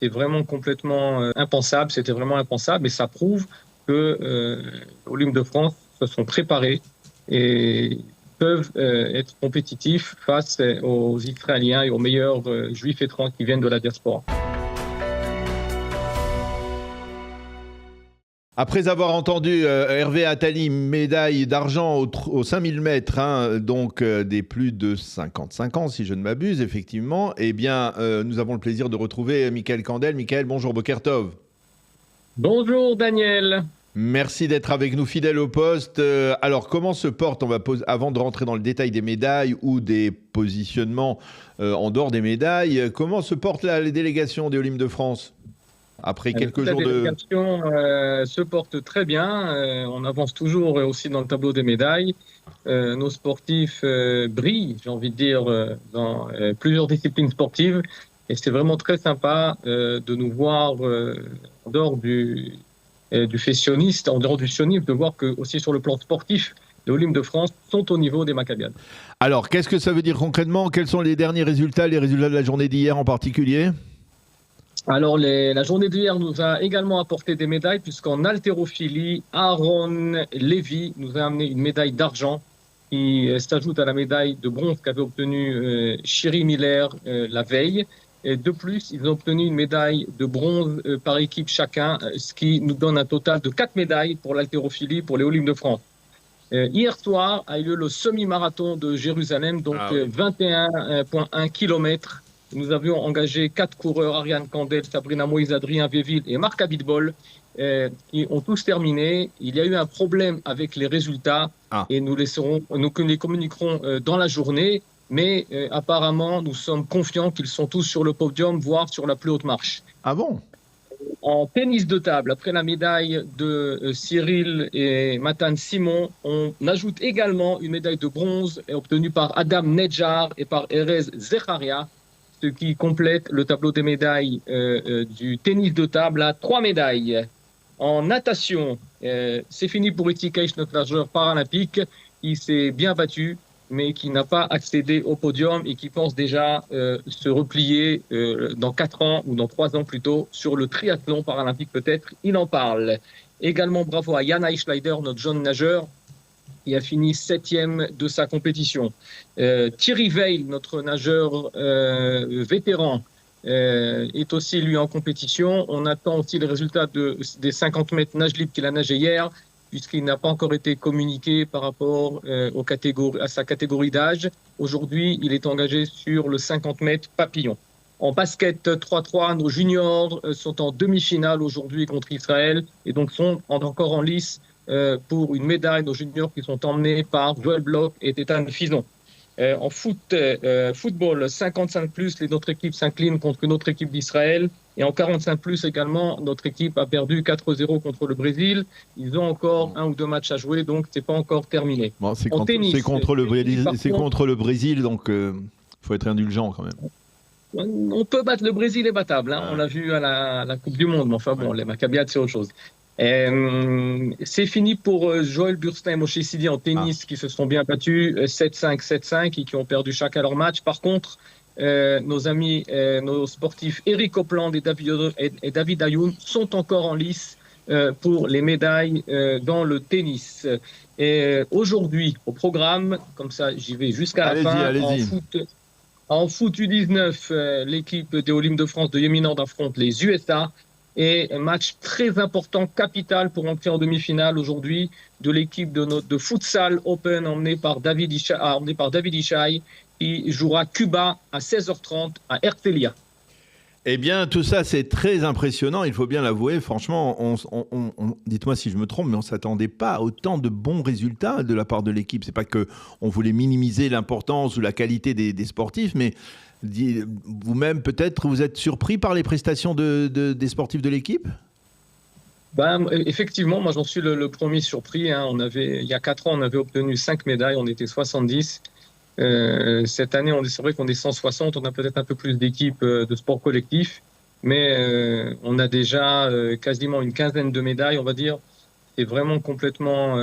c'était vraiment complètement impensable. C'était vraiment impensable. Et ça prouve que l'Olympe de France se sont préparés et peuvent être compétitifs face aux Israéliens et aux meilleurs juifs étrangers qui viennent de la diaspora. Après avoir entendu Hervé Attali, médaille d'argent aux 5000 mètres, donc des plus de 55 ans, si je ne m'abuse, effectivement, eh bien, nous avons le plaisir de retrouver Michael Kandel. Michael, bonjour, Boker Tov. Bonjour Daniel. Merci d'être avec nous, fidèle au poste. Alors, comment se porte, avant de rentrer dans le détail des médailles ou des positionnements en dehors des médailles, comment se portent les délégations des Olympiques de France après quelques jours de... La délégation se porte très bien. On avance toujours aussi dans le tableau des médailles. Nos sportifs brillent, j'ai envie de dire, dans plusieurs disciplines sportives. Et c'est vraiment très sympa de nous voir en dehors du fait sioniste, en dehors du sionisme, de voir que aussi sur le plan sportif, les Olympiques de France sont au niveau des Maccabiades. Alors, qu'est-ce que ça veut dire concrètement? Quels sont les derniers résultats, les résultats de la journée d'hier en particulier? Alors, la journée d'hier nous a également apporté des médailles, puisqu'en haltérophilie, Aaron Lévy nous a amené une médaille d'argent qui s'ajoute à la médaille de bronze qu'avait obtenue Shiri Miller la veille. Et de plus, ils ont obtenu une médaille de bronze par équipe chacun, ce qui nous donne un total de 4 médailles pour l'haltérophilie pour les Olympiques de France. Hier soir a eu lieu le semi-marathon de Jérusalem, donc 21,1 km. Nous avions engagé 4 coureurs, Ariane Kandel, Sabrina Moïse, Adrien Véville et Marc Abitbol, qui ont tous terminé. Il y a eu un problème avec les résultats et nous les communiquerons dans la journée. Mais apparemment, nous sommes confiants qu'ils sont tous sur le podium, voire sur la plus haute marche. Ah bon? En tennis de table, après la médaille de Cyril et Matan Simon, on ajoute également une médaille de bronze obtenue par Adam Nedjar et par Erez Zecharia, ce qui complète le tableau des médailles du tennis de table à 3 médailles. En natation, c'est fini pour Itzikaish, notre nageur paralympique, qui s'est bien battu, mais qui n'a pas accédé au podium et qui pense déjà se replier dans 4 ans ou dans 3 ans plutôt sur le triathlon paralympique peut-être. Il en parle. Également bravo à Yana Eichleider, notre jeune nageur, qui a fini 7e de sa compétition. Thierry Veil, notre nageur vétéran, est aussi lui en compétition. On attend aussi les résultats des 50 mètres nage libre qu'il a nagé hier, puisqu'il n'a pas encore été communiqué par rapport à sa catégorie d'âge. Aujourd'hui, il est engagé sur le 50 mètres papillon. En basket 3-3, nos juniors sont en demi-finale aujourd'hui contre Israël et donc sont encore en lice pour une médaille. Nos juniors qui sont emmenés par Joël Bloch et Tétan Fison. En football 55+, notre équipe s'incline contre notre équipe d'Israël. Et en 45+, également, notre équipe a perdu 4-0 contre le Brésil. Ils ont encore 1 ou 2 matchs à jouer, donc ce n'est pas encore terminé. Bon, c'est contre le Brésil, donc il faut être indulgent quand même. On peut battre le Brésil est battable. On l'a vu à la Coupe du Monde, mais enfin bon, les Maccabiades, c'est autre chose. C'est fini pour Joël Burstein et Moshe Sidi en tennis qui se sont bien battus 7-5, 7-5 et qui ont perdu chacun leur match. Par contre, nos sportifs Eric Copland et David Ayoun sont encore en lice pour les médailles dans le tennis. Et aujourd'hui, au programme, comme ça j'y vais jusqu'à la fin, en foot U19, l'équipe des Olympiques de France de Yeminord affronte les USA. Et un match très important, capital pour entrer en demi-finale aujourd'hui de l'équipe de futsal Open emmenée par David Ishai, qui jouera Cuba à 16h30 à Herzliya. Eh bien, tout ça, c'est très impressionnant, il faut bien l'avouer. Franchement, dites-moi si je me trompe, mais on ne s'attendait pas à autant de bons résultats de la part de l'équipe. Ce n'est pas qu'on voulait minimiser l'importance ou la qualité des sportifs, mais vous-même, peut-être, vous êtes surpris par les prestations des sportifs de l'équipe? Effectivement, moi j'en suis le premier surpris. Il y a 4 ans, on avait obtenu 5 médailles, on était 70. Cette année, c'est vrai qu'on est 160, on a peut-être un peu plus d'équipes de sport collectif, mais on a déjà quasiment une quinzaine de médailles, on va dire. C'est vraiment complètement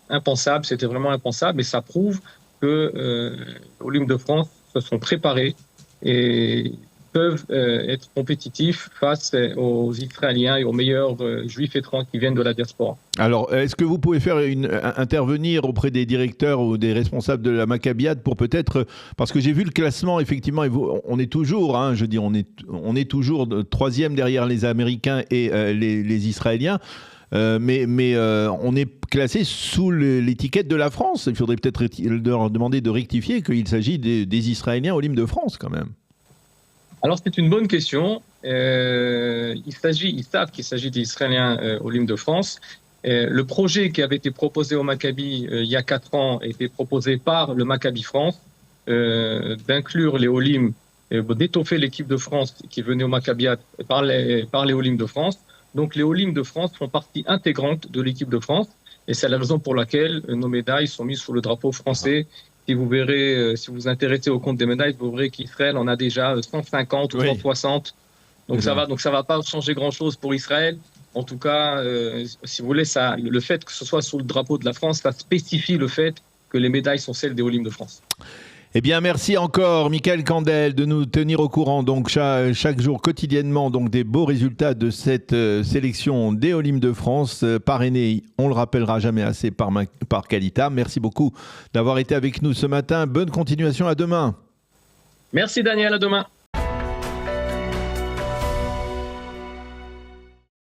impensable, c'était vraiment impensable, et ça prouve que l'Olympe de France se sont préparés et peuvent être compétitifs face aux Israéliens et aux meilleurs juifs étrangers qui viennent de la diaspora. Alors, est-ce que vous pouvez faire intervenir auprès des directeurs ou des responsables de la Maccabiade pour peut-être, parce que j'ai vu le classement, effectivement, on est toujours, hein, je dis, on est toujours troisième derrière les Américains et les Israéliens. Mais on est classé sous l'étiquette de la France. Il faudrait peut-être leur demander de rectifier qu'il s'agit des Israéliens au l'hymne de France quand même. Alors c'est une bonne question. Ils savent qu'il s'agit des Israéliens au l'hymne de France. Le projet qui avait été proposé au Maccabi il y a 4 ans a été proposé par le Maccabi France d'inclure les Olim, d'étoffer l'équipe de France qui venait au Maccabiat par les Olim de France. Donc les Olim de France font partie intégrante de l'équipe de France et c'est la raison pour laquelle nos médailles sont mises sous le drapeau français. Si vous verrez, si vous vous intéressez au compte des médailles, vous verrez qu'Israël en a déjà 150 ou 160. Donc ça va pas changer grand-chose pour Israël. En tout cas, si vous voulez, le fait que ce soit sous le drapeau de la France, ça spécifie le fait que les médailles sont celles des Olim de France. Eh bien, merci encore, Michael Kandel, de nous tenir au courant donc chaque jour, quotidiennement, donc des beaux résultats de cette sélection des Olim de France, parrainée, on le rappellera jamais assez, par Qualita. Merci beaucoup d'avoir été avec nous ce matin. Bonne continuation, à demain. Merci Daniel, à demain.